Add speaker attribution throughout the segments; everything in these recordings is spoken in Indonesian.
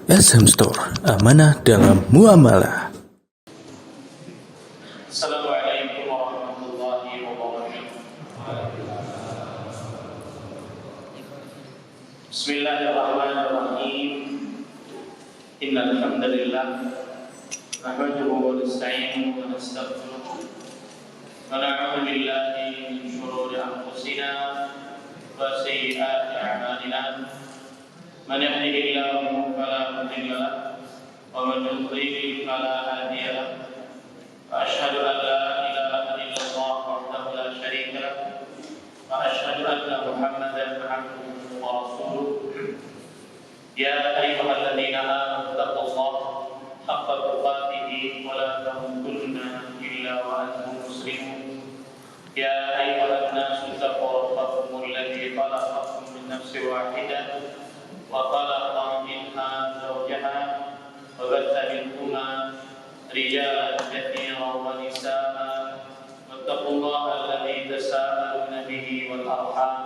Speaker 1: SM Store, amanah dalam muamalah.
Speaker 2: Assalamualaikum warahmatullahi wabarakatuh. Bismillahirrahmanirrahim. Innal hamdalillah nahmaduhu wa nasta'inuhu wa nastaghfiruh wa na'udzu billahi min shururi anfusina wa sayyiati a'malina. Man yahdihillahu fala mudilla lahu wa man yudlil fala hadiya lahu. وأشهد أن لا إله إلا الله وحده لا شريك له وأشهد أن محمدا عبده ورسوله يا أيها الذين آمنوا اتقوا الله حق تقاته ولا تموتن إلا وأنتم مسلمون يا أيها الناس اتقوا ربكم الذي خلقكم من نفس واحدة وخلق منها زوجها وبث منهما رجالا كثيرا ونساء واتقوا الله الذي تساءلون به والأرحام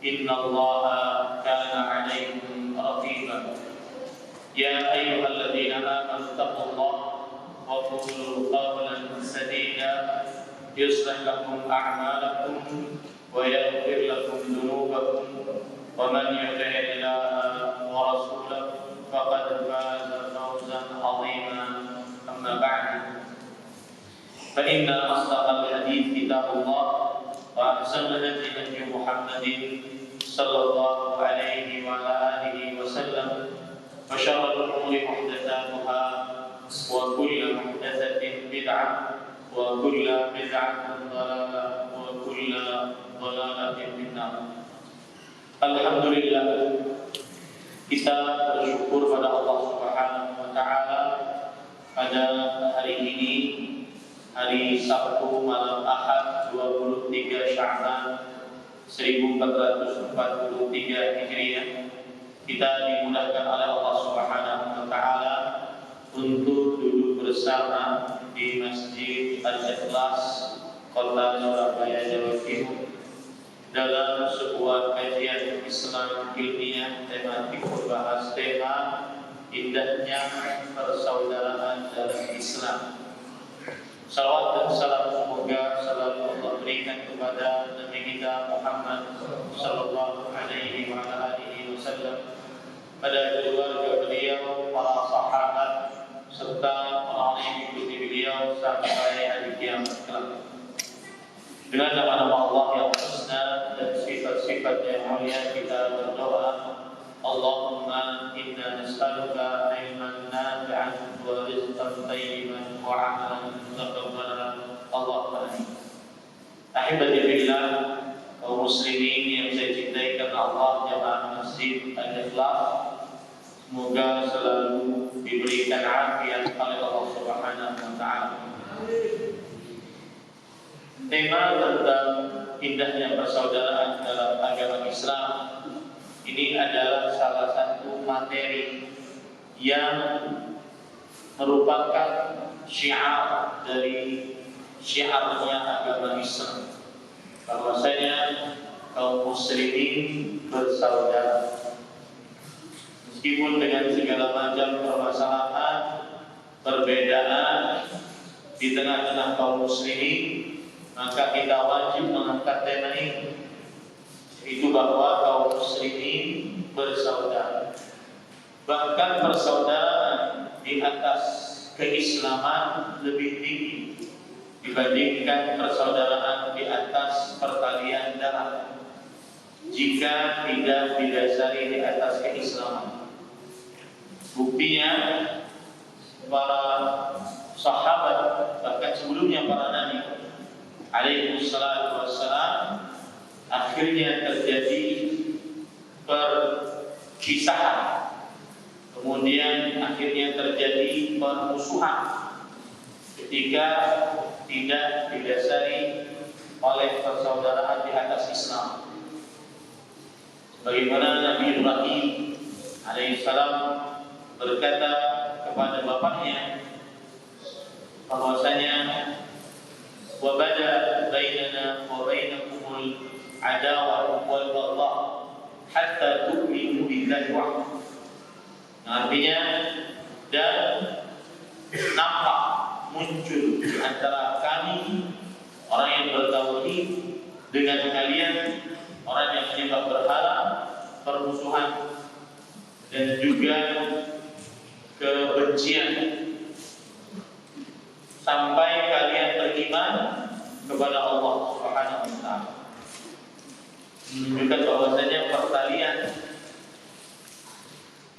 Speaker 2: إن الله كان عليكم رقيبا يا أيها الذين آمنوا اتقوا الله وقولوا قولا سديدا يصلح لكم أعمالكم ويغفر لكم ذنوبكم ومن يطع الله ورسوله فقد فاز فوزا عظيما. أما بعد فإن أصدق الحديث كتاب الله وأحسن الهدي هدي محمد صلى الله عليه وعلى آله وسلم وشر الأمور محدثاتها وكل محدثة بدعة وكل بدعة ضلالة وكل ضلالة في النار. Alhamdulillah, kita bersyukur pada Allah Subhanahu wa taala pada hari ini, hari Sabtu malam Ahad 23 Sya'ban 1443 Hijriah, kita dimudahkan oleh Allah Subhanahu wa taala untuk duduk bersama di Masjid Al-Ikhlas Kota Surabaya, Jawa Timur dalam sebuah kajian Islam ilmiah tematik berbahas tema indahnya persaudaraan dalam Islam. Salawat dan salam semoga selalu Allah berikan kepada Nabi kita Muhammad sallallahu alaihi wasallam, pada keluarga beliau, para sahabat serta orang yang mengikuti beliau sampai hari kiamat kelak. Dengan nama-nama Allah yang husna dan sifat-sifat yang mulia kita berdoa. Allahumma inna nas'aluka ilman nafi'an wa rizqan thayyiban wa 'amalan mutaqabbalan. Allahumma amin. Ahibati billah, kaum muslimin yang saya cintai karena Allah, jamaah Masjid Al-Ikhlas, semoga selalu diberikan afiat oleh Allah Subhanahu wa taala. Tema tentang indahnya persaudaraan dalam agama Islam ini adalah salah satu materi yang merupakan syiar dari syiarnya agama Islam, bahwasanya kaum muslimin bersaudara. Meskipun dengan segala macam permasalahan, perbedaan di tengah-tengah kaum muslimin, maka kita wajib mengangkat tema ini, yaitu bahwa kaum muslimin bersaudara. Bahkan persaudaraan di atas keislaman lebih tinggi dibandingkan persaudaraan di atas pertalian darah, jika tidak didasari di atas keislaman. Buktinya para sahabat, bahkan sebelumnya para nabi alaihi salatu wassalam, akhirnya terjadi perpisahan, kemudian akhirnya terjadi permusuhan ketika tidak didasari oleh persaudaraan di atas Islam. Bagaimana Nabi Ibrahim alaihissalam berkata kepada bapaknya bahwasanya wa bada bainana wa bainakumul adawa wal baghdha hatta tu'minu billahi wahdahu. Yang artinya dan nampak muncul di antara kami orang yang bertauhid dengan kalian orang yang menyembah berhala, permusuhan dan juga kebencian sampai kalian beriman kepada Allah Subhanahu wa taala. Menunjukkan bahwasanya pertalian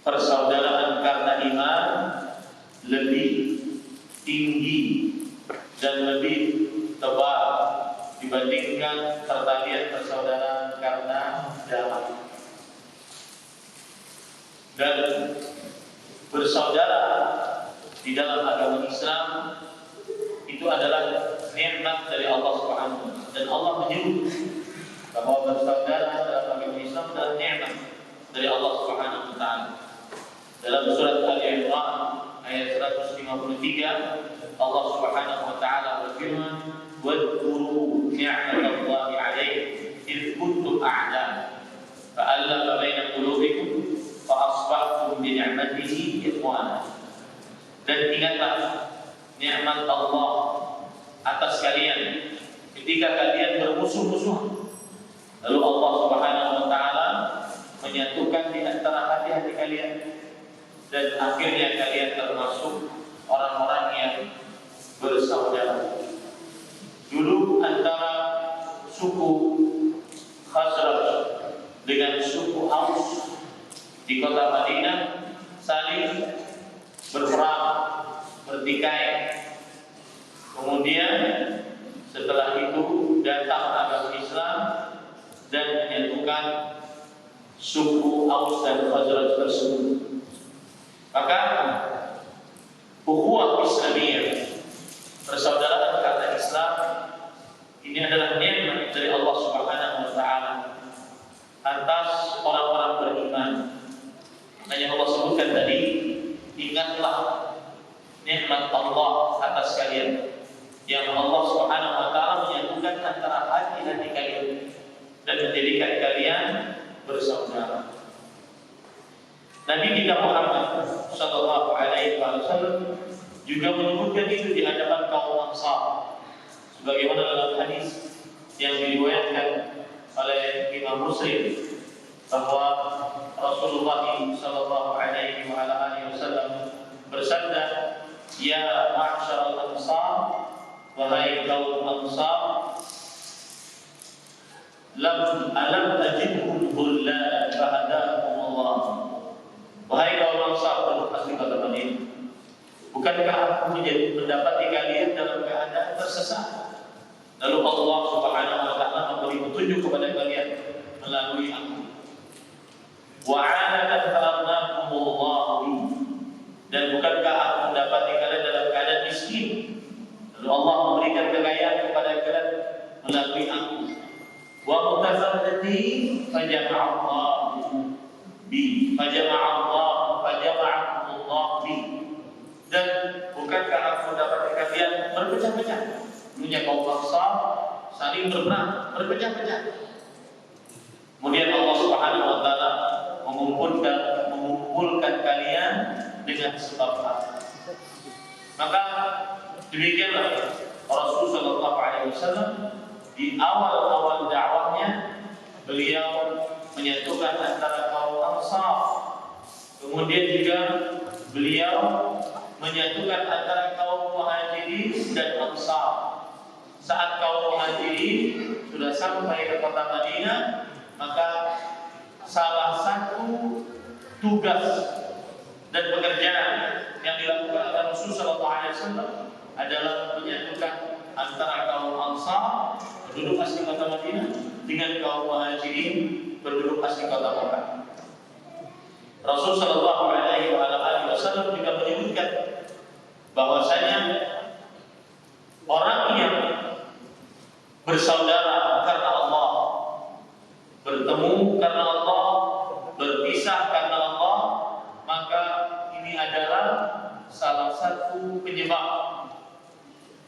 Speaker 2: persaudaraan karena iman lebih tinggi dan lebih tebal dibandingkan pertalian persaudaraan karena darah. Dan bersaudara di dalam agama Islam itu adalah nikmat dari Allah Subhanahu wa taala, dan Allah menyebut bahwa bersaudara dalam agama Islam adalah nikmat dari Allah Subhanahu wa taala. Dalam surat Al-Imran ayat 153 Allah Subhanahu wa taala berfirman, "Wadhkuru ni'matallahi 'alaikum id kuntum a'daa fa'alafa baina qulubikum fa asbahtum bi ni'matihi ikhwana." Dan ingatlah nikmat Allah atas kalian ketika kalian bermusuh-musuhan, lalu Allah Subhanahu wa taala menyatukan di antara hati-hati kalian dan akhirnya kalian termasuk orang-orang yang bersaudara. Dulu antara suku Khazraj dengan suku Aus di kota Madinah saling berperang, bertikai. Kemudian setelah itu datang agama Islam dan menyatukan suku Aus dan Khazraj tersebut. Maka ukhuwah Islamiyah, persaudaraan karena Islam, ini adalah nikmat dari Allah Subhanahu wa taala atas orang-orang beriman. Makanya Allah sebutkan tadi, ingatlah nikmat Allah atas kalian yang Allah Subhanahu wa taala menyatukan antara hati-hati kalian dan menjadikan kalian bersaudara. Nabi kita Muhammad sallallahu alaihi wasallam juga menyebutkan itu di hadapan kaum Ansar, sebagaimana dalam hadis yang diriwayatkan oleh Imam Muslim bahwa Rasulullah sallallahu alaihi wasallam bersabda, "Ya ma'syaral ansar, wahai kaum Ansar, alam tajidhum dhulla fahadakum Allah." Wahai kaum Ansar, penduduk asli kota Madinah, bukankah aku mendapati kalian dalam keadaan tersesat, lalu Allah Subhanahu wa taala memberi petunjuk kepada kalian melalui aku. Wa'alatan fa'arnakumullahu, dan bukankah aku mendapati kalian dalam keadaan miskin, lalu Allah memberikan kekayaan kepada kalian melalui aku. Wa mutafarrati fajama'allahu bi, fajama'akumullah bi, dan bukankah aku mendapati kalian berpecah-pecah. Dulunya kaum Ansar saling berperang, berpecah-pecah. Kemudian Allah Subhanahu wa taala mengumpulkan kalian dengan sebab apa? Maka demikianlah Rasul sallallahu alaihi wasallam di awal-awal dakwahnya beliau menyatukan antara kaum Ansar. Kemudian juga beliau menyatukan antara kaum Muhajirin dan Ansar. Saat kaum Muhajirin sudah sampai ke kota Madinah, maka salah satu tugas dan pekerjaan yang dilakukan oleh Rasul sallallahu alaihi wasallam adalah menyatukan antara kaum Ansar penduduk asli kota Madinah dengan kaum Muhajirin penduduk asli kota Makkah. Rasul sallallahu alaihi wasallam juga menyebutkan bahwasanya orang yang bersaudara karena Allah, bertemu karena Allah, berpisah karena Allah, maka ini adalah salah satu penyebab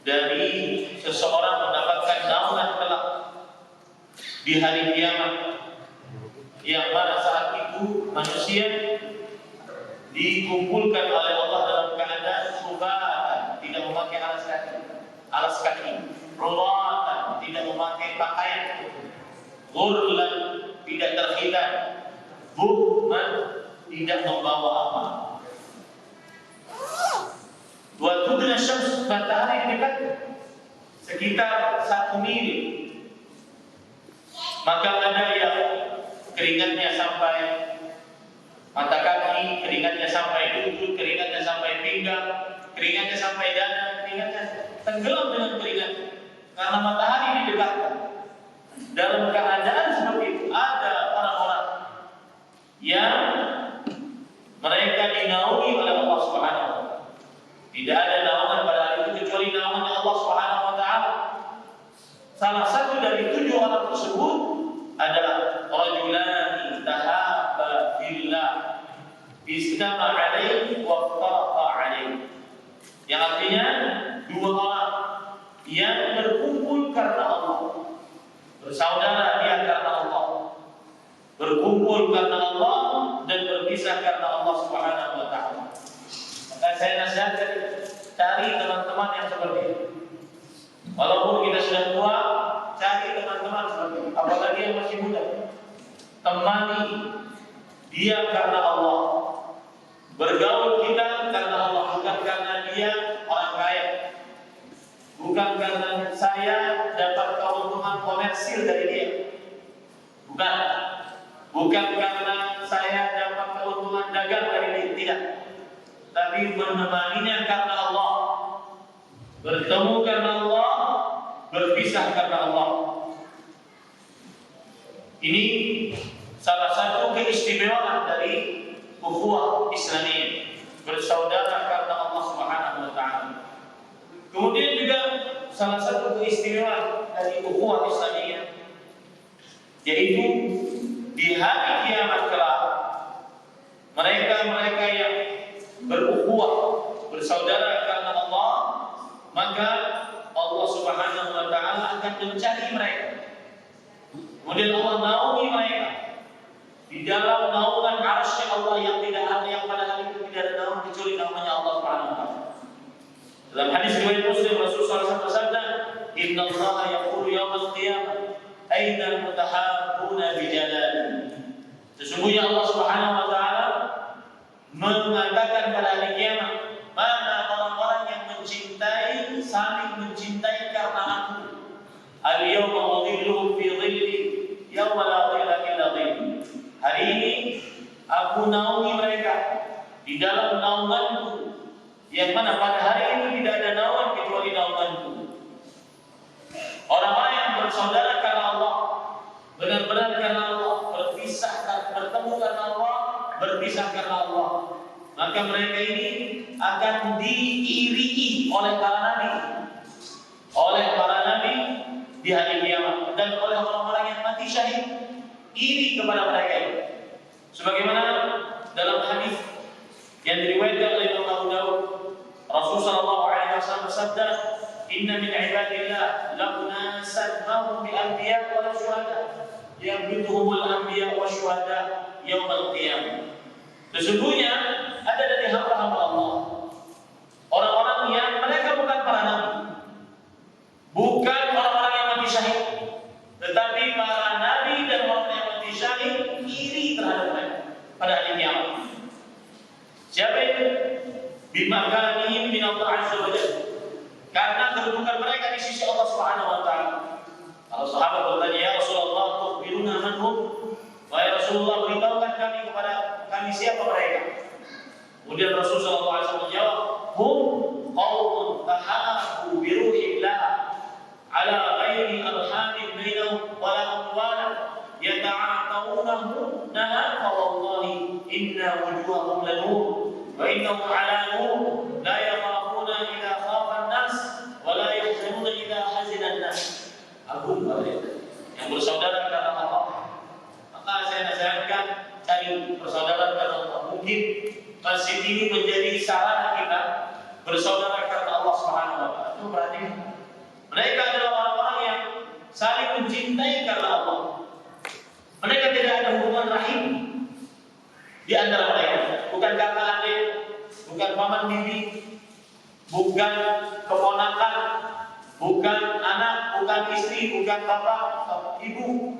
Speaker 2: dari seseorang mendapatkan naungan kelak di hari kiamat, yang pada saat itu manusia dikumpulkan oleh Allah dalam keadaan subatan, tidak memakai alas kaki, ruratan, tidak memakai pakaian, ghurlan, tidak terkhitan, buhman, tidak membawa apa. Wa tudna syams, matahari dekat sekitar 1 mil. Maka ada yang keringatnya sampai mata kaki, keringatnya sampai lutut, keringatnya sampai pinggang, keringatnya sampai dada, keringatnya tenggelam dengan keringat karena matahari didekatkan. Dalam keadaan seperti itu ada orang-orang yang mereka dinaungi oleh Allah Subhanahu wa taala. Tidak ada naungan pada hari itu kecuali naungan Allah Subhanahu wa taala. Salah satu dari 7 orang tersebut adalah rajulani tahabba fillah istama alaihi wa faraqa alaihi, yang artinya 2 orang yang berkumpul karena Allah, bersaudara dia karena Allah, berkumpul karena Allah dan berpisah karena Allah Subhanahu wa taala. Maka saya nasihatkan, cari teman-teman yang seperti itu. Walaupun kita sudah tua, cari teman-teman seperti itu. Apalagi yang masih muda, temani dia karena Allah. Bergaul kita karena Allah, bukan karena dia orang kaya, bukan karena saya dapat keuntungan komersil dari dia, bukan karena saya dapat keuntungan dagang dari dia, tidak. Tapi menemaninya karena Allah, bertemu karena Allah, berpisah karena Allah. Ini salah satu keistimewaan dari ukhuwah Islamiyah, bersaudara karena Allah Subhanahu wa taala. Kemudian juga salah satu keistimewaan dari ukhuwah Islamiyah yaitu di hari kiamat kelak, mereka-mereka yang berukhuwah, bersaudara karena Allah, maka Allah Subhanahu wa taala akan mencari mereka. Kemudian Allah naungi mereka di dalam naungan arsy Allah yang tidak ada, yang pada hari itu tidak ada naungan kecuali naungannya Allah Subhanahu wa taala. Dalam hadis riwayat Muslim, Rasulullah SAW bersabda, "Inna Allah yaqulu yaumil qiyamah, aina al-mutahabbuna bi jalali." Sesungguhnya Allah Subhanahu wa taala mengatakan pada hari kiamat, mana orang-orang yang mencintai, saling mencintai karena aku. Al-yawma udhilluhum fi dhilli yawma la dhilla illa dhilli. Hari ini aku naungi mereka di dalam naunganku, yang mana pada hari itu tidak ada naungan kecuali naunganku. Orang-orang yang bersaudara karena Allah, benar-benar karena Allah, bertemu karena Allah, berpisah karena Allah, maka mereka ini akan diiringi oleh para nabi di hari kiamat, dan oleh orang-orang yang mati syahid iri kepada mereka itu. Sebagaimana dalam hadis yang diriwayatkan oleh Imam Abu Dawud, Rasul sallallahu alaihi wasallam bersabda, "Inna min ibadillah laqnasan mahum bi anbiya wa syuhada, yabduhumul anbiya wa syuhada yaumil qiyamah." Sesungguhnya ada dari hamba-hamba Allah orang-orang yang mereka bukan para nabi, bukan orang-orang yang mati syahid, tetapi para nabi dan orang yang mati syahid iri terhadap mereka pada hari kiamat. Siapa itu? Bimakanihim min Allah Azza wa Jalla, karena kedudukan mereka di sisi Allah Subhanahu wa taala. Kalau sahabat bertanya, "Ya Rasulullah, tukhbiruna man hum?" Wahai Rasulullah, beritahukan kami kepada kami siapa mereka. Kemudian Rasulullah SAW menjawab, "Hum qaumun tahabbu bi ruhillah ala ghairi arhamin bainahum wa la amwala yata'atawunahu naha wallahi inna wujuhahum lanur wa innahum ala nur la yakhafuna idza khafa an-nas wa la yahzanuna idza hazina an-nas." Agung yang bersaudara karena Allah. Maka saya nasihatkan, cari persaudaraan karena Allah. Mungkin masjid ini menjadi sarana kita bersaudara karena Allah Subhanahu wa taala. Itu berarti mereka adalah orang-orang yang saling mencintai karena Allah. Mereka tidak ada hubungan rahim di antara mereka, bukan karena ada bukan paman bibi, bukan keponakan, bukan anak, bukan istri, bukan bapak, ibu,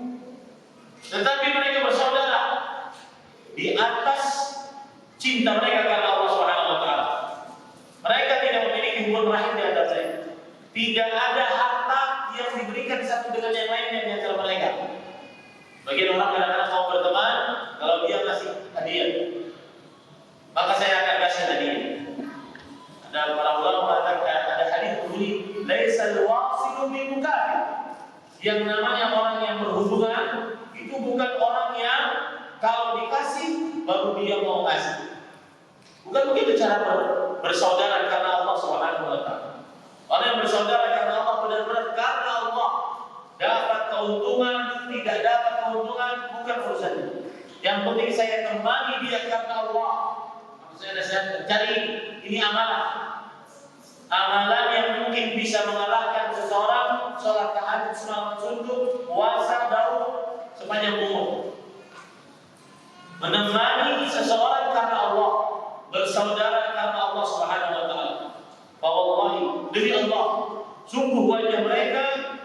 Speaker 2: tetapi mereka bersaudara di atas cinta mereka karena Allah Subhanahu wa taala. Mereka tidak memiliki hubungan rahim di antara mereka. Tidak ada harta yang diberikan satu dengan yang lainnya di antara mereka. Bagian orang kadang-kadang mau berteman, kalau dia kasih hadiah, maka saya akan kasih hadiah. Ada para ulama mengatakan, ada hadis berbunyi, "Laisal wasilu bimukafir." Yang namanya orang yang berhubungan itu bukan orang yang kalau dikasih baru dia mau kasih. Bukan begitu cara bersaudara karena Allah Subhanahu wa taala. Orang yang bersaudara karena Allah benar-benar karena Allah, dapat keuntungan, tidak dapat keuntungan, bukan urusannya. Yang penting saya temani dia karena Allah. Saya nasihat, cari ini amalan. Amalan yang mungkin bisa mengalahkan seseorang sholat tahajud semalam suntuk, puasa daud sepanjang umur. Menemani seseorang karena Allah, bersaudara karena Allah Subhanahu wa taala. Wallahi, demi Allah, sungguh wajah mereka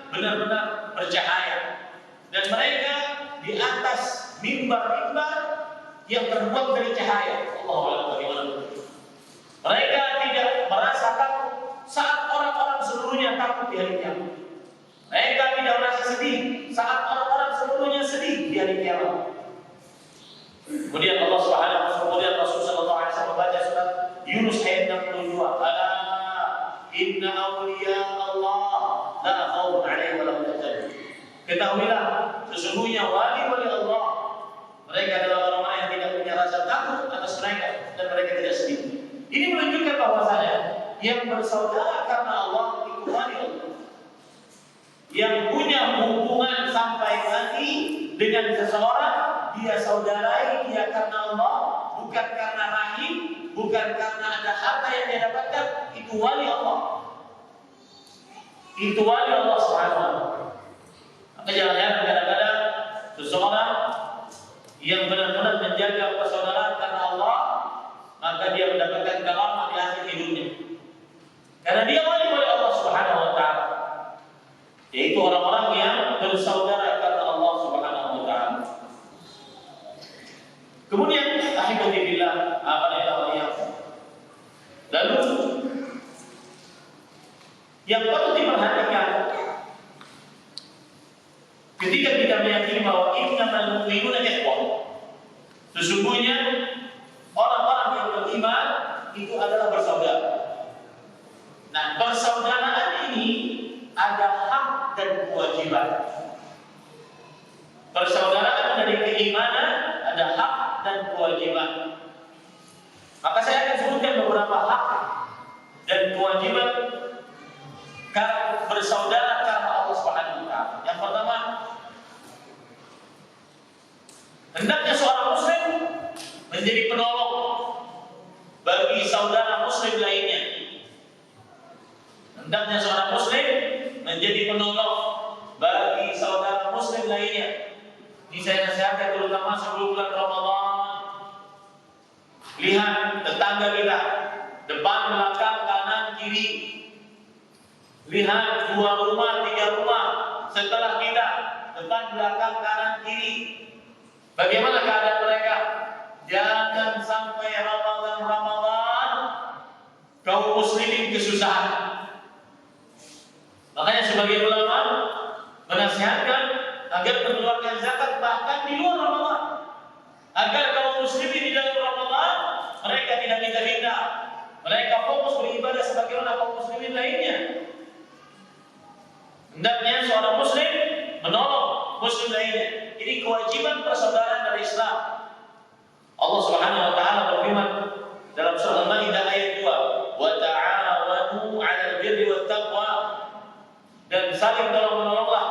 Speaker 2: benar-benar bercahaya dan mereka di atas mimbar-mimbar yang terbuat dari cahaya. Allahu Akbar. Mereka tidak merasa takut saat orang-orang seluruhnya takut di hari kiamat. Mereka tidak merasa sedih saat orang-orang seluruhnya sedih di hari kiamat. Kemudian Allah Subhanahu wa taala, kemudian Rasul sallallahu alaihi wasallam membaca surat Yunus ayat 62. Ala inna awliya Allah la khaufun 'alaihim wa la hum yahzanun. Ketahuilah sesungguhnya wali-wali Allah mereka adalah orang-orang yang tidak punya rasa takut atas mereka dan mereka tidak sedih. Ini menunjukkan bahwasanya yang bersaudara karena Allah itu wali Allah. Yang punya hubungan sampai mati dengan seseorang, dia saudarai dia karena Allah, bukan karena rahim, bukan karena ada harta yang dia dapatkan, itu wali Allah. Itu wali Allah Subhanahu wa taala. Maka jangan-jangan kadang-kadang seseorang yang benar-benar menjaga persaudaraan karena Allah, maka dia mendapatkan karamah di akhir hidupnya. Karena dia wali-wali Allah Subhanahu wa taala. Yaitu orang-orang yang bersaudara karena Allah Subhanahu wa taala. Kemudian ahibati billah, lalu yang perlu diperhatikan ketika kita meyakini bahwa innamal mu'minuna ikhwah, sesungguhnya orang-orang yang beriman itu adalah bersaudara. Nah, persaudaraan ini ada hak dan kewajiban. Persaudaraan dari keimanan ada hak dan kewajiban. Maka saya akan sebutkan beberapa hak dan kewajiban bersaudara karena Allah Subhanahu wa taala. Yang pertama, hendaknya seorang muslim menjadi penolong bagi saudara muslim lainnya. Hendaknya seorang muslim menjadi penolong bagi saudara muslim lainnya. Ini saya nasihatkan terutama sebelum bulan Ramadan. Lihat tetangga kita, depan, belakang, kanan, kiri. Lihat 2 rumah, 3 rumah setelah kita, depan, belakang, kanan, kiri. Bagaimana keadaan mereka? Jangan sampai Ramadan kaum muslimin kesusahan. Makanya sebagai ulama menasihatkan agar mengeluarkan zakat bahkan di luar Ramadan, agar kaum muslimin di dalam Ramadan mereka tidak minta-minta, mereka fokus beribadah sebagaimana kaum muslimin lainnya. Hendaknya seorang muslim menolong muslim lainnya. Ini kewajiban persaudaraan dari Islam. Allah Subhanahu wa taala berfirman dalam surah Al-Maidah ayat 2, "Wa ta'awanu 'alal birri wat taqwa." Dan saling tolong-menolonglah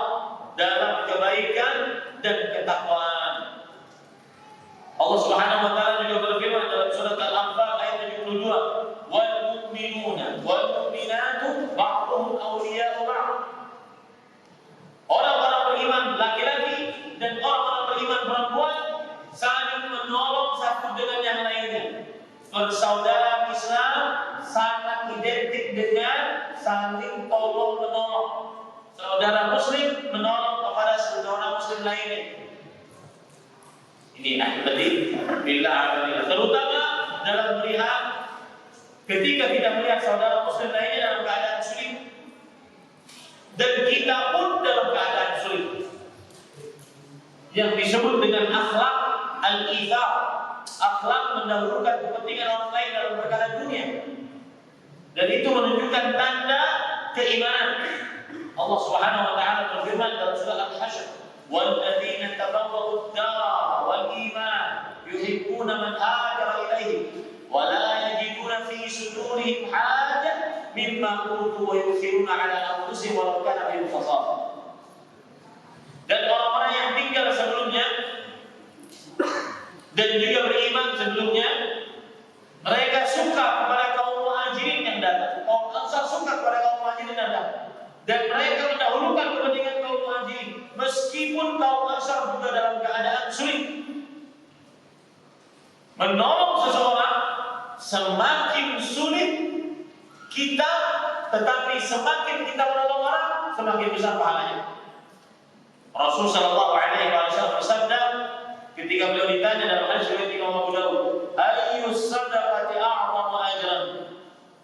Speaker 2: dalam kebaikan dan ketakwaan. Allah Subhanahu wa taala juga berfirman dalam surat Al-Anfal ayat 72, "Wal mu'minuna wal mu'minatu ba'dhum awliya'u ba'd." Orang-orang beriman laki-laki dan orang-orang beriman perempuan saling menolong satu dengan yang lainnya. persaudaraan Islam sangat identik dengan saling tolong menolong. Saudara Muslim menolong kepada saudara Muslim lainnya. Ini tadi bila terutama dalam melihat ketika kita melihat saudara Muslim lainnya dalam keadaan sulit dan kita pun dalam keadaan sulit, yang disebut dengan akhlak al-ithar, akhlak mendahulukan kepentingan orang lain dalam perkara dunia, dan itu menunjukkan tanda keimanan. Allah Subhanahu wa taala berfirman dalam surah Al-Hasyr, "Walladzina tabawwa'u ad-dara wal iman yuhibbuna man hajara ilaihim wa la yajiduna fi sudurihim hajah mimma utu wa yu'thiruna 'ala anfusihim walau kana bihim khasasah." Dan orang-orang yang tinggal sebelumnya dan juga beriman sebelumnya, mereka suka kepada kaum muhajirin yang datang. Kaum Ansar suka kepada kaum muhajirin yang datang. Dan mereka mendahulukan kepentingan kaum muhajirin meskipun kaum Ansar juga dalam keadaan sulit. Menolong seseorang semakin sulit kita, tetapi semakin kita menolong orang semakin besar pahalanya. Rasul sallallahu alaihi wasallam bersabda ketika beliau ditanya dalam hadis riwayat Imam Abu Dawud, "Ayyus sadaqati a'zamu ajran?"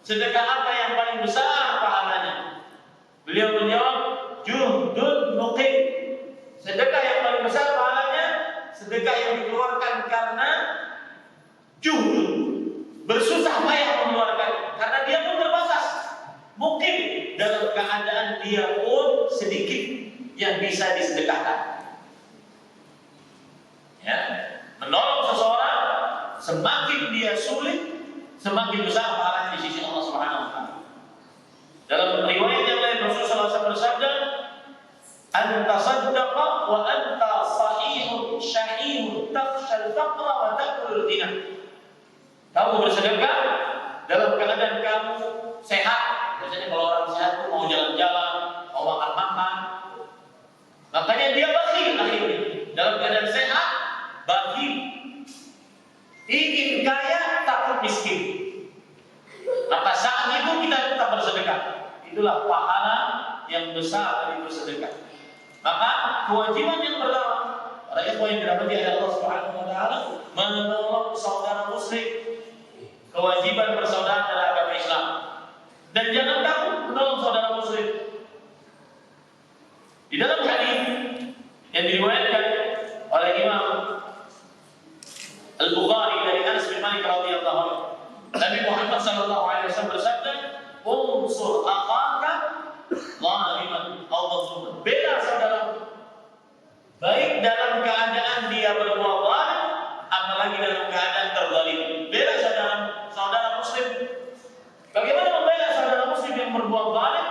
Speaker 2: Sedekah apa yang paling besar pahalanya? Beliau menjawab, "Juhdun muqim." Sedekah yang paling besar pahalanya sedekah yang dikeluarkan karena juhud, bersusah payah mengeluarkan, karena dia pun terbatas. Mungkin dalam keadaan dia pun sedikit yang bisa disedekahkan. Ya, menolong seseorang semakin dia sulit, semakin besar pahalanya di sisi Allah Subhanahu wa taala. Dalam riwayat yang lain Rasulullah SAW bersabda, "Anta saddaqa wa anta sahihun syahihun takhshal faqra wa ta'kulul ghina." Kamu bersedekah dalam keadaan kamu sehat. Biasanya kalau orang sehat itu mau jalan-jalan, mau makan-makan. Makanya dia bakhil akhirnya. Dalam keadaan sehat, bakhil. Ingin kaya, takut miskin. Maka saat itu kita tetap bersedekah. Itulah pahala yang besar dari bersedekah. Maka kewajiban yang pertama, para ikhwan yang dirahmati oleh Allah Subhanahu wa taala, menolong saudara muslim. Kewajiban persaudaraan dalam agama Islam. Dan jangan takut menolong saudara muslim. Di dalam hadis yang diriwayatkan oleh Imam Al-Bukhari dari Anas bin Malik radhiyallahu anhu, Nabi Muhammad sallallahu alaihi wasallam bersabda, "Unsur akhaka zaliman aw mazluman." Bela saudara, baik dalam keadaan dia berbuat zalim, apalagi dalam keadaan terzalim. Bela saudara muslim. Bagaimana membela saudara muslim yang berbuat zalim?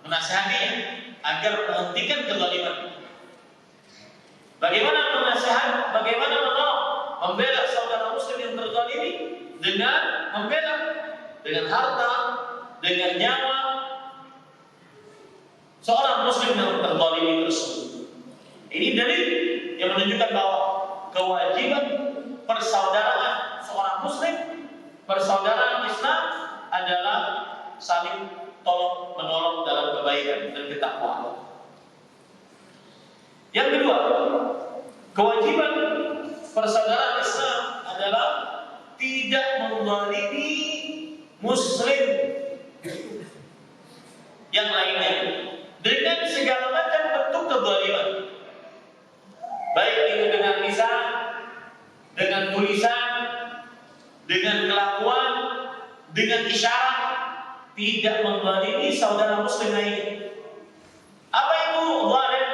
Speaker 2: Menasihatinya agar menghentikan kezaliman. Bagaimana menasihat, bagaimana menolong, membela saudara muslim yang terzalimi dengan membela dengan harta, dengan nyawa seorang muslim yang terzalimi tersebut. Ini dalil yang menunjukkan bahwa kewajiban persaudaraan seorang muslim, persaudaraan Islam adalah saling tolong menolong dalam kebaikan dan ketakwaan. Yang kedua, kewajiban persaudaraan Islam adalah tidak menzalimi muslim yang lainnya dengan segala macam bentuk kezaliman. Baik itu dengan lisan, dengan tulisan, dengan kelakuan, dengan isyarat, tidak menzalimi saudara muslim lainnya. Apa itu zalim?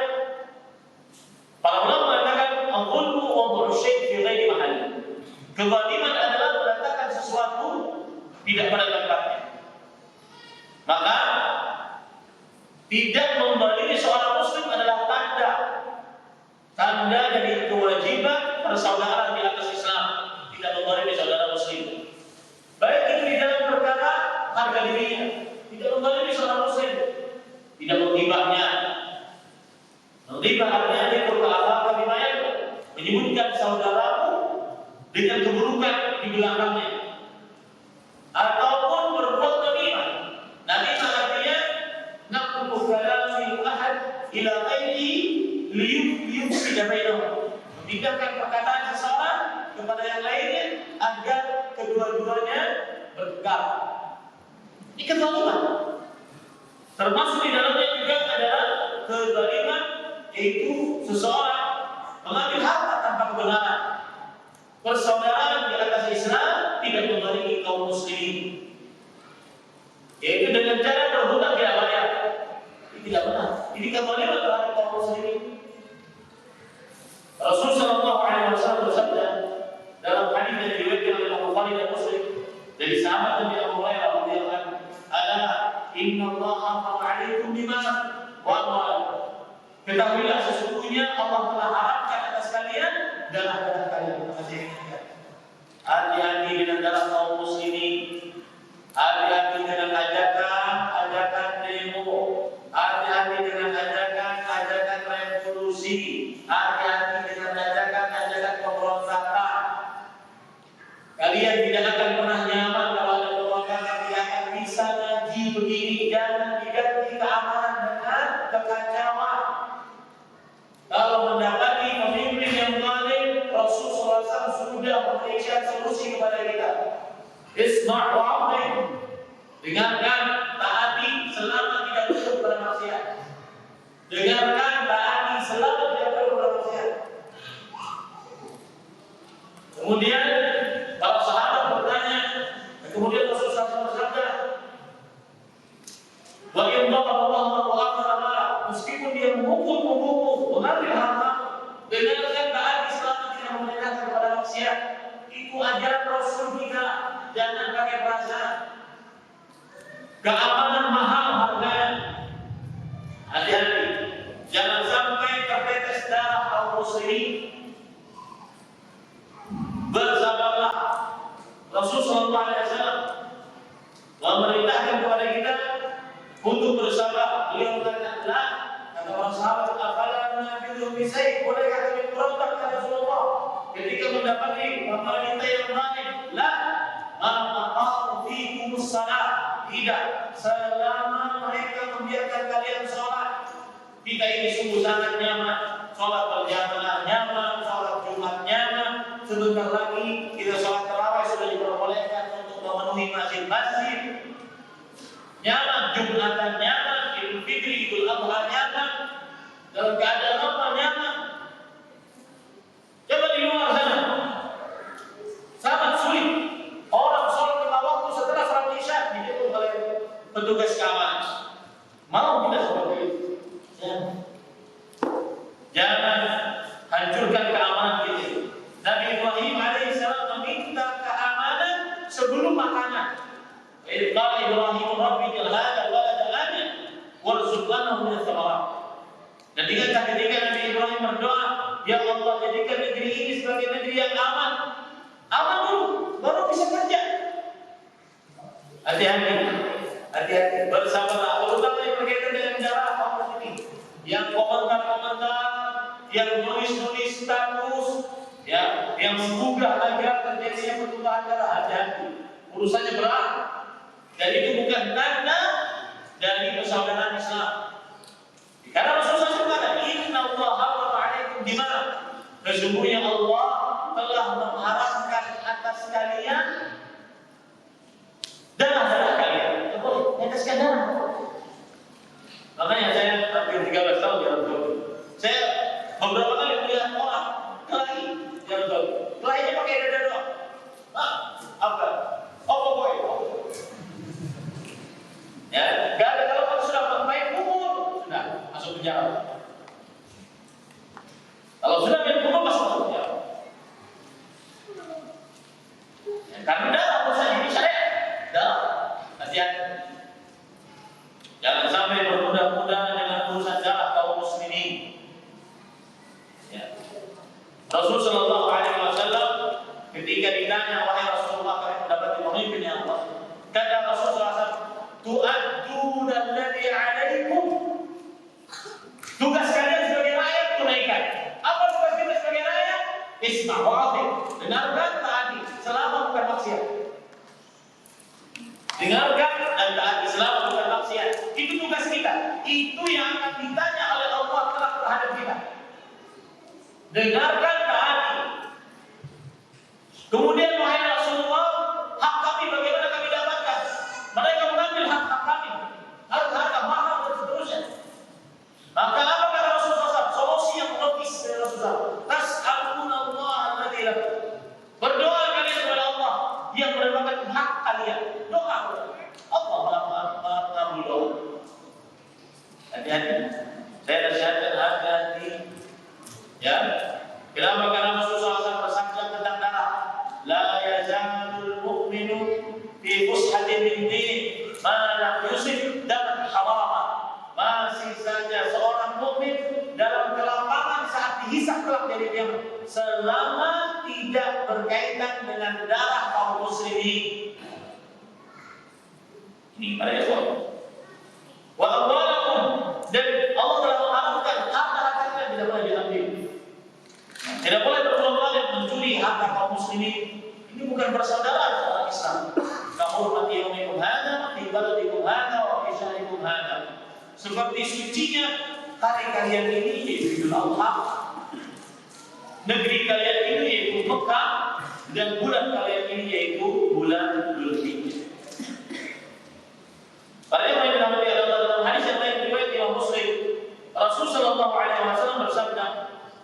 Speaker 2: Para ulama mengatakan al-zulmu wad'u syai' fi ghairi mahalli. Kezaliman adalah meletakkan sesuatu tidak pada tempatnya. Maka tidak menzalimi seorang muslim adalah tanda dari kewajiban persaudaraan di atas Islam. Tidak menzalimi saudara muslim. Baik itu di dalam perkara harga dirinya, tidak menzalimi seorang muslim, tidak menghibahnya. Menghibah artinya dikul akhlak bimayat, menyebutkan saudaramu dengan keburukan di belakangnya, ataupun berbuat namimah. Namimah artinya naqlu kalami ahad ila ghairi liyufsida bainahum. Memindahkan perkataan seseorang kepada yang lainnya agar kedua-duanya bertengkar. Ini kezaliman. Termasuk di dalamnya juga adalah kezaliman, yaitu seseorang mengambil harta tanpa kebenaran. Persaudaraan di atas Islam tidak memiliki kaum muslimin, yaitu dengan cara berhutang tidak bayar. Ini tidak benar. Ini kezaliman terhadap kaum muslimin. Rasulullah Shallallahu Alaihi Wasallam bersabda dalam hadis yang diriwayatkan oleh Bukhari dan Muslim dari sahabat Nabi Abu Hurairah radhiyallahu anhu, "Ala inna Allah harrama 'alaikum dima'akum wa amwalakum." Ketahuilah sesungguhnya Allah telah haramkan atas kalian darah-darah kalian. Hati-hati dengan darah kaum muslimin. Hati-hati dengan ajakan demo. Hati-hati dengan ajakan revolusi. Hati-hati dengan ajakan pemberontakan. Kalian tidak akan pernah nyaman kalau ada pemberontakan, tidak akan bisa ngaji begini. Jangan diganti keamanan dengan kekacauan. Kalau mendapati pemimpin yang zalim, Rasulullah SAW sudah memberikan solusi kepada kita. Isma' wa ati'. Dengarkan, taati selama tidak berbuat pada maksiat. Dengarkan, taati selama tidak berbuat pada maksiat. Kemudian para sahabat bertanya, kemudian Rasulullah SAW bersabda, "Wa in Allah wa akhara, meskipun dia mengambil harta, dengarkan taati selama tidak memerintahkan kepada maksiat." Itu ajaran Rasul kita. Jangan pakai perasaan. Keamanan mahal harganya. Hati-hati. Jangan sampai tertetes darah kaum muslimin. Bersabarlah. Rasulullah SAW memerintahkan kepada kita untuk bersabar. Beliau mengatakan, kata orang sahabat, "Afala nabidu bisayf?" Bolehkah kami berontak kepada Rasulullah ketika mendapati pemerintah yang zalim? Maqam fiikumus salat. Tidak, selama mereka membiarkan kalian sholat. Kita ini sungguh sangat nyaman. Sholat berjamaah nyaman, sholat Jumat nyaman. Sebentar lagi kita sholat tarawih sudah diperbolehkan untuk memenuhi masjid-masjid. Nyaman, Jumatan nyaman, Idul Fitri, Idul Adha nyaman. Dalam keadaan apa nyaman? Coba di luar sana, sangat sulit. Orang sholat lima waktu setelah salat Isya dihitung oleh petugas keamanan. Mau kita seperti itu? Jangan hancurkan keamanan kita. Nabi Ibrahim alaihissalam meminta keamanan sebelum makanan. Qala Ibrahim Rabbi ja'al hadzal balada amina warzuq lana min ath-thamarat. Dan ketika Nabi Ibrahim berdoa, "Ya Allah, jadikan negeri ini sebagai negeri yang aman." Aman dulu, baru bisa kerja. Hati-hati, bersabarlah. Terutama yang berkaitan dengan darah kaum muslimin, yang komentar-komentar, yang nulis-nulis status, ya, yang menggugah agar terjadinya pertumpahan darah. Hati-hati, urusannya berat. Dan itu bukan tanda dari persaudaraan Islam. Karena Rasulullah SAW, "Inna Allah harrama 'alaikum dima'akum." Sesungguhnya Allah telah mengharamkan atas kalian darah-darah kalian. Meneteskan darah. Makanya saya hampir 13 tahun di Arab Saudi. Saya beberapa kali melihat orang kelahi di Arab Saudi. Kelahinya pakai dada doang. Apa? Boy. Ya, gak ada. Kalau kamu sudah main pukul, sudah masuk penjara. Kalau sudah main pukul masuk penjara. Karena darah urusan ini syariat. Darah. Hati-hati. Jangan sampai bermudah-mudah dengan urusan darah kaum muslimin. Ya. Rasul sallallahu alaihi wasallam ketika ditanya, "Wahai Rasulullah, kalian mendapati pemimpin yang Allah?" Kata Rasulullah SAW, "Tu'adduna alladhi 'alaikum." Tugas kalian sebagai rakyat tunaikan. Apa tugas kita sebagai rakyat? Isma' wa ati'. Dengarkan, taati selama bukan maksiat. Dengarkan dan taati selama bukan maksiat. Itu tugas kita. Itu yang akan ditanya oleh Allah kelak terhadap kita. Dengarkan, taati. Kemudian wahai Rasulullah, hak kami bagaimana kami dapatkan? Mereka mengambil hak kami, harta mahal dan seterusnya. Maka apa kata Rasulullah SAW? Solusi yang logis dari Rasulullah. Tas'alunallah alladzi lakum. Berdoa kalian kepada Allah yang merupakan hak kalian. Doa Allah mengabul doa. Hati-hati. Saya nasihatkan hati-hati. Ya. Kenapa? Karena Rasulullah SAW bersabda tentang darah. La yazalul mu'minu fi fushatin min din ma lam yusib daman harama. Masih saja seorang mukmin dalam kelapangan saat dihisap kelak dari dia selama tidak berkaitan dengan darah kaum muslimin. Ini para ikhwan. Wa amwalakum, dan Allah telah mengharamkan harta-harta kalian tidak boleh diambil. Tidak boleh berbuat mencuri harta kaum muslimin. Ini bukan persaudaraan dalam Islam. Kahurmati yaumikum hadza fi baladikum hadza wa fi syahrikum hadza. Seperti sucinya hari kalian ini yaitu Idul Adha, negeri kalian ini yaitu Mekah, dan bulan kalian ini yaitu bulan Dzulhijjah. Para yang dirahmati Allah, dalam hadis yang lain riwayat Imam Muslim, Rasul sallallahu alaihi wasallam bersabda,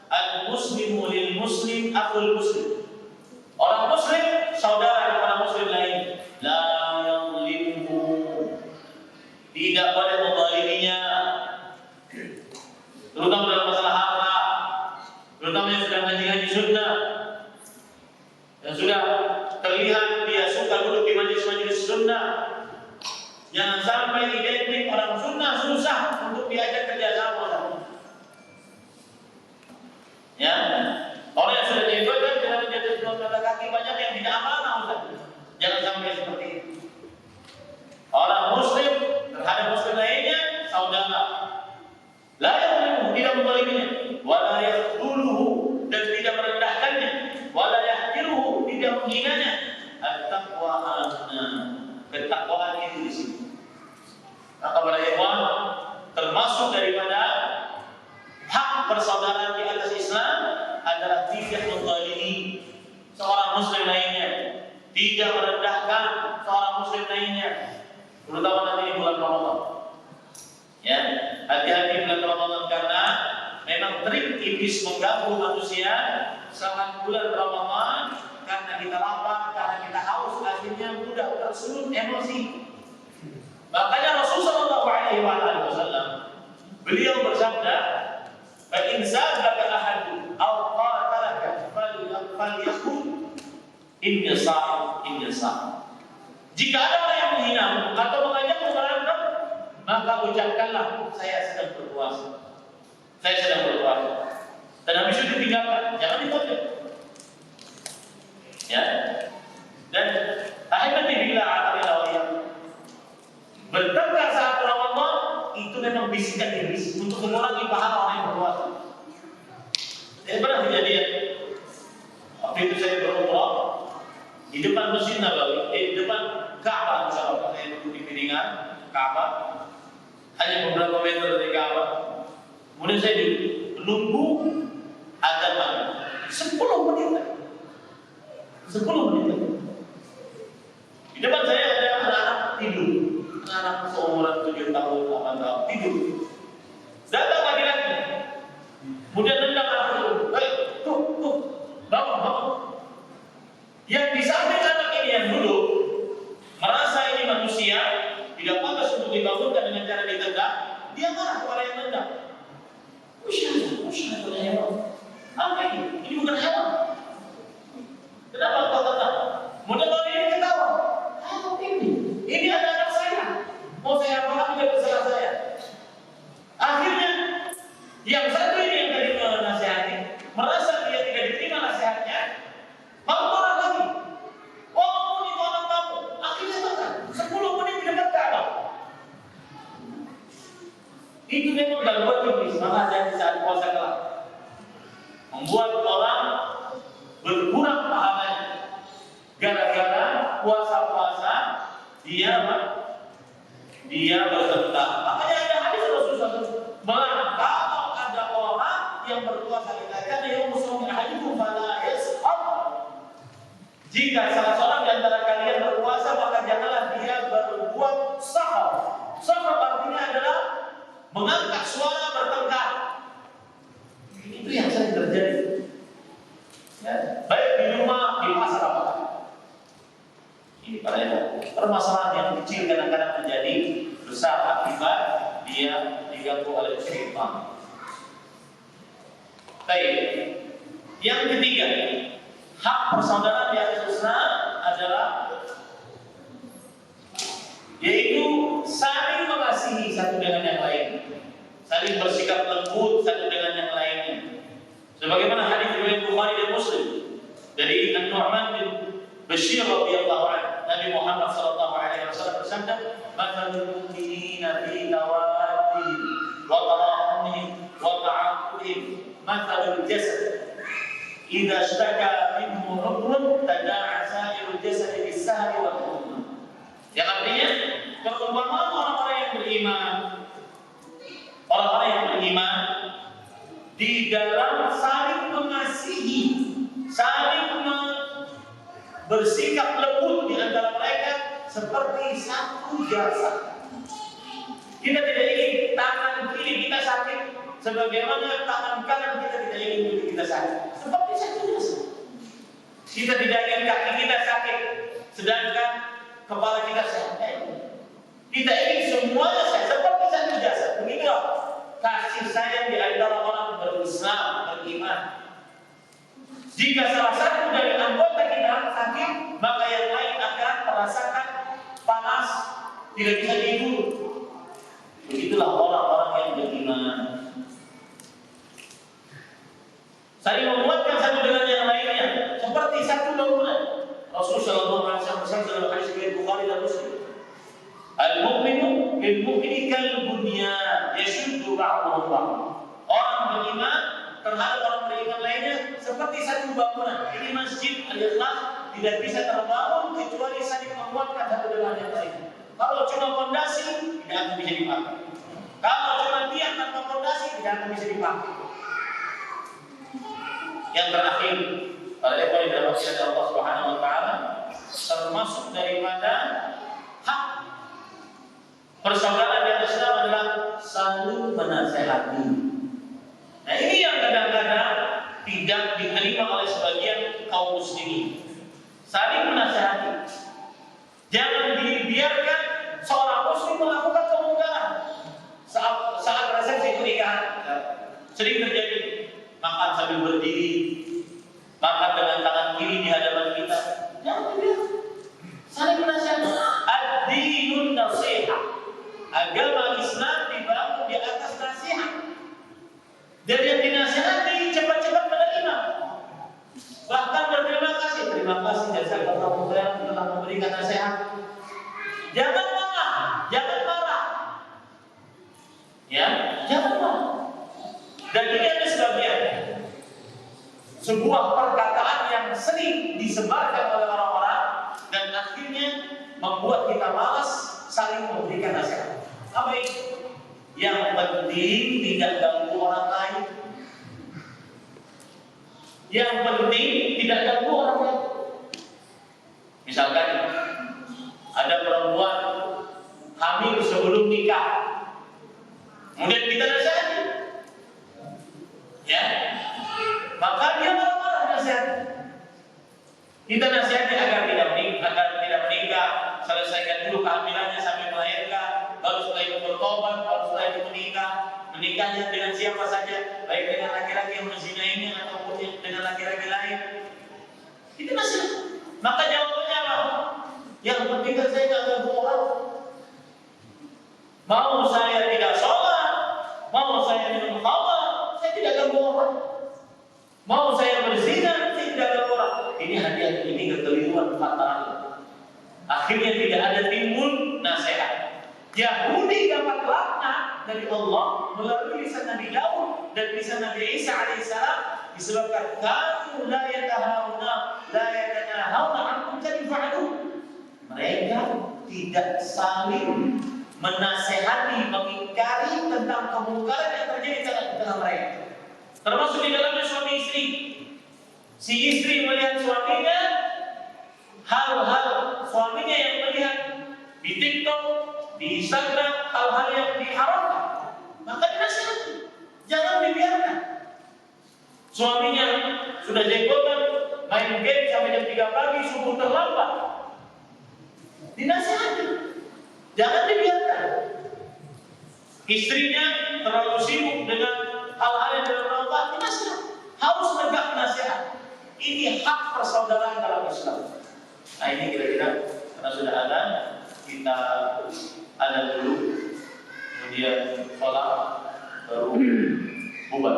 Speaker 2: "Al-muslimu lil muslim akhul muslim." Orang muslim saudara kepada muslim lain. La yadhlimuhu. Tidak boleh menzaliminya. Terutama dalam masalah harta, terutama yang sudah ngaji sunnah, yang sudah terlihat dia suka duduk di majelis-majelis sunnah. Jangan sampai identik orang sunnah susah untuk diajak kerjasama. Ya, orang yang sudah dijodohkan dengan menjadi mata kaki banyak yang tidak amanah, Ustaz. Jangan sampai seperti itu. Orang muslim terhadap muslim lainnya saudara. La yadhlimu, tidak menzaliminya, wala yakhdhuluhu, dan tidak merendahkannya, wala yahqiruhu, tidak menghinanya. At-taqwa hahuna, ketakwaan itu di sini. Maka para ikhwan, termasuk daripada hak persaudaraan di atas Islam adalah tidak menzalimi seorang muslim lainnya, tidak merendahkan seorang muslim lainnya, terutama nanti di bulan Ramadan. Ya, hati-hati bulan Ramadan karena memang trik iblis mengganggu manusia saat bulan Ramadan karena kita lapar, karena kita haus, akhirnya mudah tersulut emosi. Makanya Rasulullah SAW beliau bersabda, "Fa in sabaka ahadun aw qatalaka falyaqul inni sha'im, inni sha'im." Jika ada orang yang menghinamu atau mengajakmu berantem, maka ucapkanlah, saya sedang berpuasa. Saya sedang berpuasa. Dan habis itu ditinggalkan, jangan ditonjok. Ya. Dan ahibati billah a'taqillah wa iyyakum. Bertengkar saat Ramadan itu memang bisikan iblis untuk mengurangi pahala orang yang berpuasa. Jadi pernah kejadian. Waktu itu saya berumrah di depan Masjid Nabawi, di depan Ka'bah, misalnya saya duduk di piringan Ka'bah, hanya beberapa meter dari Ka'bah. Kemudian saya menunggu azan maghrib 10 menit. 10 menit. Di depan saya ada anak-anak tidur. Anak seumuran 7 tahun, 8 tahun tidur. Datang laki-laki, kemudian nendang anak itu, tuh, bangun. Yang di samping anak ini yang duduk merasa ini manusia tidak pantas untuk dibangunkan dengan cara ditendang, dia marah kepada yang nendang. Usyah, apa ini? Ini bukan hewan. Kenapa kau tendang? Kemudian orang ini ketawa. Apa ini ada anak saya. Mau saya apa juga terserah saya. Akhirnya yang satu ini yang tadi menasihati merasa dia tidak diterima nasihatnya, mau marah lagi. Oh, ini orang kamu. Akhirnya makan 10 menit di dekat Ka'bah. Itu memang gangguan iblis, maka ada di saat puasa kelak membuat orang berkurang pahalanya. Gara-gara puasa-puasa dia bertentang. Makanya ada hadis Rasulullah SAW, kalau ada orang yang berpuasa karena yang muslim ahadikum fala yas'al. Jika salah seorang di antara kalian berpuasa, maka janganlah dia berbuat sahar. Sahar artinya adalah mengangkat suara bertengkar. Itu yang sering terjadi. Ya, baik di rumah, di pasar apa. Ini permasalahan yang kecil kadang-kadang menjadi besar akibat dia diganggu oleh syaitan. Baik. Yang ketiga, hak persaudaraan di atas Islam adalah yaitu saling mengasihi satu dengan yang lain, saling bersikap lembut satu dengan yang lainnya. Sebagaimana hadis riwayat Bukhari dan Muslim dari An-Nu'man bin Bashir radhiyallahu anhu, Nabi Muhammad sallallahu alaihi wasallam bersabda, "Mathalul mu'minina fi tawaddihim wa tarahumihim wa ta'atufihim mathalul jasad idza ishtaka minhu 'udwun tada'a sa'irul jasad bis-sahri wal humma." Yang artinya, perumpamaan orang-orang yang beriman, orang-orang yang beriman di dalam saling mengasihi, saling bersikap lembut di antara mereka seperti satu jasad. Kita tidak ingin tangan kiri kita sakit, sebagaimana tangan kanan kita tidak ingin kaki kita sakit. Seperti satu jasad. Kita tidak ingin kaki kita sakit, sedangkan kepala kita sehat. Kita ingin semuanya sehat, seperti satu jasad. Begitulah kasih sayang di antara orang berislam, beriman. Jika salah satu dari anggota kita sakit, maka yang lain akan merasakan panas, tidak bisa tidur. Begitulah orang-orang yang beriman. Saling menguatkan satu dengan yang lainnya, seperti satu bangunan. Rasulullah SAW bersabda dalam hadis riwayat Bukhari dan Muslim, "Al-mu'minu lil-mu'mini kal-bunyan yashuddu ba'duhu ba'dan." Orang beriman terhadap orang beriman lainnya seperti satu bangunan. Ini masjid Al-Ikhlas tidak bisa terbangun kecuali saling menguatkan satu dengan yang lain. Kalau cuma fondasi tidak akan bisa dipakai. Kalau cuma tiang tanpa fondasi tidak akan bisa dipakai. Yang terakhir, pada level yang dirahmati Allah Subhanahu wa taala, termasuk daripada hak persaudaraan di atas Islam adalah saling menasehati. Nah, ini yang kadang-kadang tidak diterima oleh sebagian kaum muslimin. Saling menasehati. Jangan dibiarkan seorang muslim melakukan kemungkaran. Saat resepsi pernikahan sering terjadi makan sambil berdiri, makan dengan tangan kiri di hadapan kita. Jangan dibiarkan. Saling menasehati. Ad-dinun nasihat. Agama Islam dibangun di atas nasihat. Dan yang dinasihati cepat-cepat menerima. Bahkan berterima kasih. Terima kasih jazakallahu khairan telah memberikan nasihat. Jangan marah, jangan marah. Ya, jangan marah. Dan ini ada sebagian sebuah perkataan yang sering disebarkan oleh orang-orang dan akhirnya membuat kita malas saling memberikan nasihat. Apa itu? Yang penting tidak ganggu orang lain. Yang penting tidak ganggu orang lain. Misalkan ada perempuan hamil sebelum nikah, kemudian kita nasihati, ya, maka dia marah-marah nasihat. Kita nasihati agar tidak menikah, selesaikan dulu kehamilannya sampai melahirkan, baru setelah itu bertobat, baru setelah itu menikah. Menikahnya dengan siapa saja, baik dengan laki-laki yang menzinainya ataupun dengan laki-laki lain. Itu nasihat. Maka jawabannya apa? Yang penting kan saya tidak ganggu orang. Mau saya tidak sholat, mau saya minum khamar, saya tidak ganggu orang. Mau saya berzina, saya tidak ganggu orang. Ini hati-hati, ini kekeliruan fatal. Akhirnya tidak ada timbul nasihat. Yahudi dapat laknat dari Allah melalui lisan Nabi Daud dan lisan Nabi Isa alaihissalam disebabkan kanu la yatanahawna an munkari fa'alu. Mereka tidak saling menasehati, mengingkari tentang kemungkaran yang terjadi di tengah mereka. Termasuk di dalamnya suami istri. Si istri melihat suaminya, hal-hal suaminya yang melihat di TikTok, di Instagram, hal-hal yang diharamkan, maka dinasihati, jangan dibiarkan. Suaminya sudah jenggotan, main game sampai jam 3 pagi, subuh terlambat, dinasihati, jangan dibiarkan. Istrinya terlalu sibuk dengan hal-hal yang bermanfaat, dinasihati, harus tegak nasihat. Ini hak persaudaraan dalam Islam. Nah ini kira-kira karena sudah ada, kita ada dulu, kemudian sholat, baru bubar.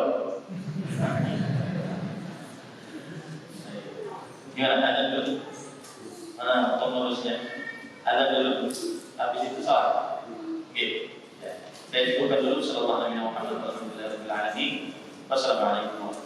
Speaker 2: Gimana ada dulu? Mana pengurusnya? Ada dulu. Habis itu sholat. Oke. Saya cukupkan dulu. Sallallahu alaihi wa sallam. Wassalamualaikum warahmatullahi wabarakatuh.